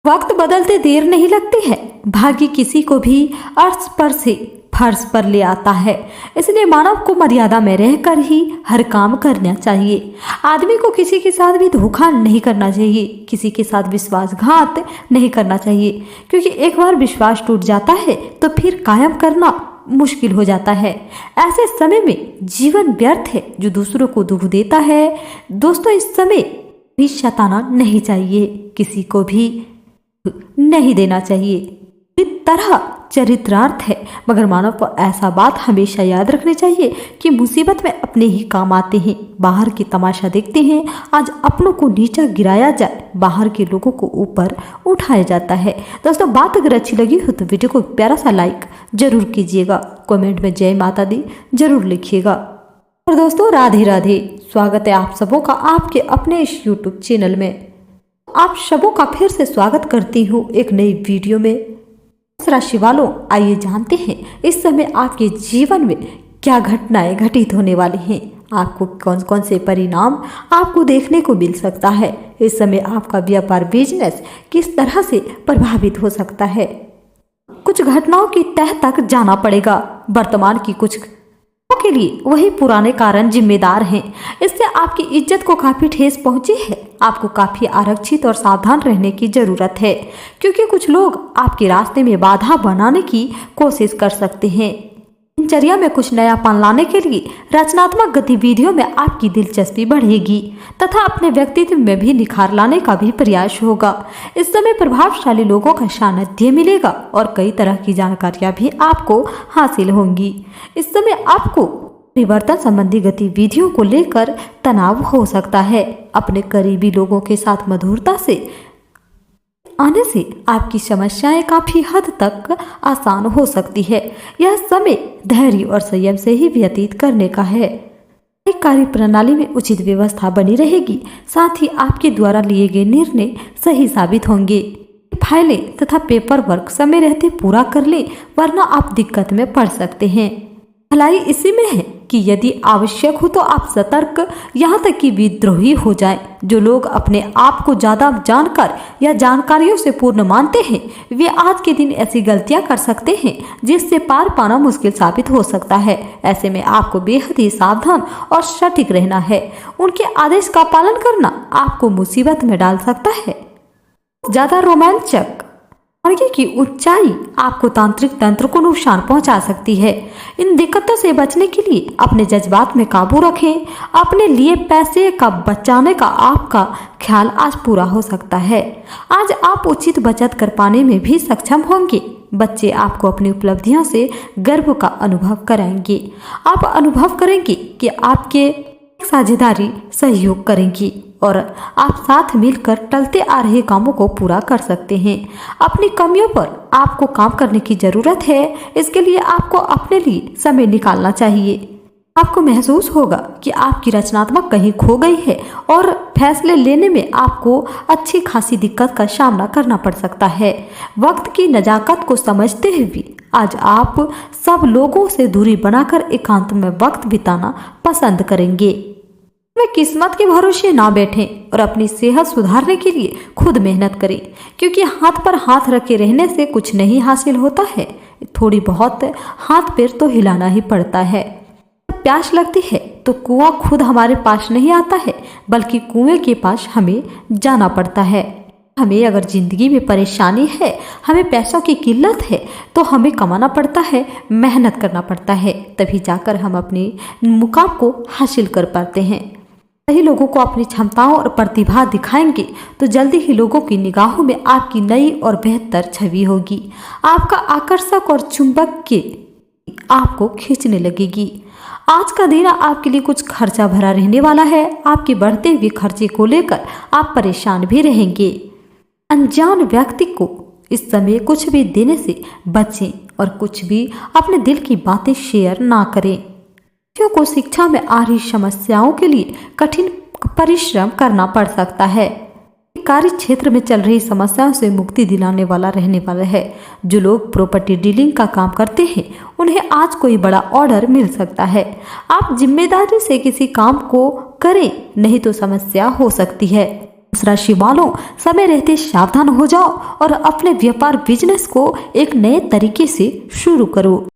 वक्त बदलते देर नहीं लगती है। भाग्य किसी को भी अर्श पर से फर्श पर ले आता है। इसलिए मानव को मर्यादा में रहकर ही हर काम करना चाहिए। आदमी को किसी के साथ भी धोखा नहीं करना चाहिए, किसी के साथ विश्वासघात नहीं करना चाहिए, क्योंकि एक बार विश्वास टूट जाता है तो फिर कायम करना मुश्किल हो जाता है। ऐसे समय में जीवन व्यर्थ है जो दूसरों को दुख देता है। दोस्तों, इस समय भी शताना नहीं चाहिए, किसी को भी नहीं देना चाहिए। इस तरह चरित्रार्थ है, मगर मानव को ऐसा बात हमेशा याद रखनी चाहिए कि मुसीबत में अपने ही काम आते हैं। बाहर की तमाशा देखते हैं, आज अपनों को नीचा गिराया जाए, बाहर के लोगों को ऊपर उठाया जाता है। दोस्तों, बात अगर अच्छी लगी हो तो वीडियो को प्यारा सा लाइक जरूर कीजिएगा, कमेंट में जय माता दी जरूर लिखिएगा। और दोस्तों, राधे राधे। स्वागत है आप सबों का आपके अपने इस यूट्यूब चैनल में। आप सबों का फिर से स्वागत करती हूँ एक नई वीडियो में। राशि वालों, आइए जानते हैं इस समय आपके जीवन में क्या घटनाएं घटित होने वाली हैं। आपको कौन कौन से परिणाम आपको देखने को मिल सकता है। इस समय आपका व्यापार बिजनेस किस तरह से प्रभावित हो सकता है। कुछ घटनाओं की तह तक जाना पड़ेगा। वर्तमान की कुछ के लिए वही पुराने कारण जिम्मेदार हैं। इससे आपकी इज्जत को काफी ठेस पहुंची है। आपको काफी आरक्षित और सावधान रहने की जरूरत है, क्योंकि कुछ लोग आपके रास्ते में बाधा बनाने की कोशिश कर सकते हैं। दिनचर्या में कुछ नयापन लाने के लिए रचनात्मक गतिविधियों में आपकी दिलचस्पी बढ़ेगी तथा अपने व्यक्तित्व में भी निखार लाने का भी प्रयास होगा। इस समय प्रभावशाली लोगों का सानिध्य मिलेगा और कई तरह की जानकारियां भी आपको हासिल होंगी। इस समय आपको परिवर्तन संबंधी गतिविधियों को लेकर तनाव हो सकता है। अपने करीबी लोगों के साथ मधुरता से आने से आपकी समस्याएं काफी हद तक आसान हो सकती है। यह समय धैर्य और संयम से ही व्यतीत करने का है। कार्य प्रणाली में उचित व्यवस्था बनी रहेगी, साथ ही आपके द्वारा लिए गए निर्णय सही साबित होंगे। फाइलें तथा पेपर वर्क समय रहते पूरा कर लें, वरना आप दिक्कत में पड़ सकते हैं। भलाई इसी में है कि यदि आवश्यक हो तो आप सतर्क, यहाँ तक कि विद्रोही हो जाएं। जो लोग अपने आप को ज्यादा जानकर या जानकारियों से पूर्ण मानते हैं, वे आज के दिन ऐसी गलतियां कर सकते हैं जिससे पार पाना मुश्किल साबित हो सकता है। ऐसे में आपको बेहद ही सावधान और सटीक रहना है। उनके आदेश का पालन करना आपको मुसीबत में डाल सकता है। ज्यादा रोमांचक आगे की ऊंचाई आपको तांत्रिक तंत्र को नुकसान पहुंचा सकती है। इन दिक्कतों से बचने के लिए अपने जज्बात में काबू रखें। अपने लिए पैसे का बचाने का आपका ख्याल आज पूरा हो सकता है। आज आप उचित बचत कर पाने में भी सक्षम होंगे। बच्चे आपको अपनी उपलब्धियों से गर्व का अनुभव कराएंगे। आप अनुभव करेंगे कि आपके साझेदारी सहयोग करेंगी और आप साथ मिलकर टलते आ रहे कामों को पूरा कर सकते हैं। अपनी कमियों पर आपको काम करने की जरूरत है। इसके लिए आपको अपने लिए समय निकालना चाहिए। आपको महसूस होगा कि आपकी रचनात्मक कहीं खो गई है और फैसले लेने में आपको अच्छी खासी दिक्कत का सामना करना पड़ सकता है। वक्त की नजाकत को समझते हुए आज आप सब लोगों से दूरी बनाकर एकांत में वक्त बिताना पसंद करेंगे। वे किस्मत के भरोसे ना बैठें और अपनी सेहत सुधारने के लिए खुद मेहनत करें, क्योंकि हाथ पर हाथ रखे रहने से कुछ नहीं हासिल होता है। थोड़ी बहुत हाथ पैर तो हिलाना ही पड़ता है। प्यास लगती है तो कुआं खुद हमारे पास नहीं आता है, बल्कि कुएं के पास हमें जाना पड़ता है। हमें अगर जिंदगी में परेशानी है, हमें पैसों की किल्लत है, तो हमें कमाना पड़ता है, मेहनत करना पड़ता है, तभी जाकर हम अपने मुकाम को हासिल कर पाते हैं। सही लोगों को अपनी क्षमताओं और प्रतिभा दिखाएंगे तो जल्दी ही लोगों की निगाहों में आपकी नई और बेहतर छवि होगी। आपका आकर्षक और चुंबक के आपको खींचने लगेगी। आज का दिन आपके लिए कुछ खर्चा भरा रहने वाला है। आपके बढ़ते हुए खर्चे को लेकर आप परेशान भी रहेंगे। अनजान व्यक्ति को इस समय कुछ भी देने से बचें और कुछ भी अपने दिल की बातें शेयर ना करें। बच्चों को शिक्षा में आ रही समस्याओं के लिए कठिन परिश्रम करना पड़ सकता है। कार्य क्षेत्र में चल रही समस्याओं से मुक्ति दिलाने वाला रहने वाला है। जो लोग प्रॉपर्टी डीलिंग का काम करते हैं, उन्हें आज कोई बड़ा ऑर्डर मिल सकता है। आप जिम्मेदारी से किसी काम को करें, नहीं तो समस्या हो सकती है। राशि वालों, समय रहते सावधान हो जाओ और अपने व्यापार बिजनेस को एक नए तरीके से शुरू करो।